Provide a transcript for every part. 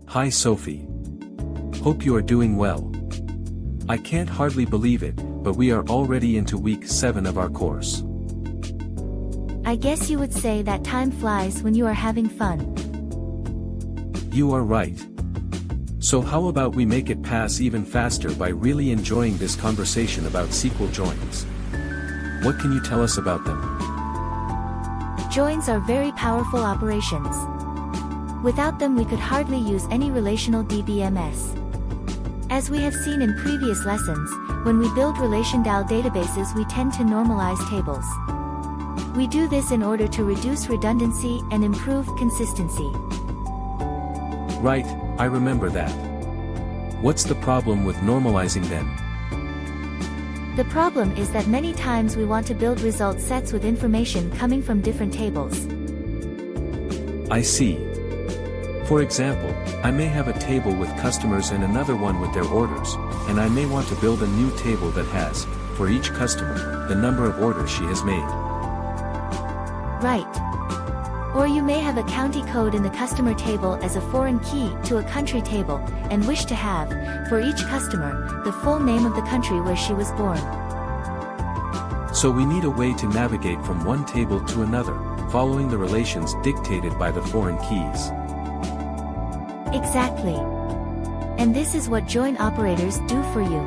Hi Sophie. Hope you are doing well. I can't hardly believe it, but we are already into week 7 of our course. I guess you would say that time flies when you are having fun. You are right. So how about we make it pass even faster by really enjoying this conversation about SQL joins? What can you tell us about them? Joins are very powerful operations. Without them we could hardly use any relational DBMS. As we have seen in previous lessons, when we build relation-DAL databases we tend to normalize tables. We do this in order to reduce redundancy and improve consistency. Right, I remember that. What's the problem with normalizing them? The problem is that many times we want to build result sets with information coming from different tables. I see. For example, I may have a table with customers and another one with their orders, and I may want to build a new table that has, for each customer, the number of orders she has made. Right. Or you may have a county code in the customer table as a foreign key to a country table, and wish to have, for each customer, the full name of the country where she was born. So we need a way to navigate from one table to another, following the relations dictated by the foreign keys. Exactly. And this is what join operators do for you.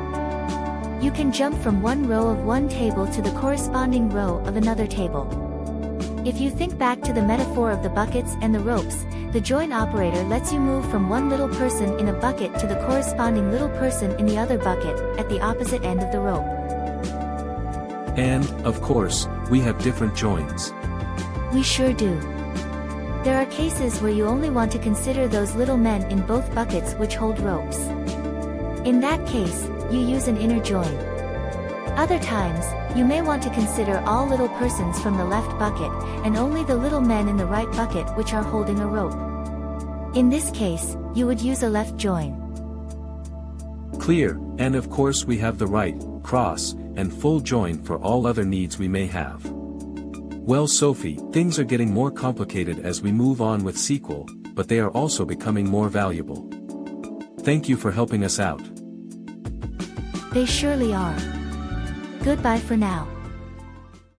You can jump from one row of one table to the corresponding row of another table. If you think back to the metaphor of the buckets and the ropes, the join operator lets you move from one little person in a bucket to the corresponding little person in the other bucket, at the opposite end of the rope. And, of course, we have different joins. We sure do. There are cases where you only want to consider those little men in both buckets which hold ropes. In that case, you use an inner join. Other times, you may want to consider all little persons from the left bucket, and only the little men in the right bucket which are holding a rope. In this case, you would use a left join. Clear, and of course we have the right, cross, and full join for all other needs we may have. Well Sophie, things are getting more complicated as we move on with SQL, but they are also becoming more valuable. Thank you for helping us out. They surely are. Goodbye for now.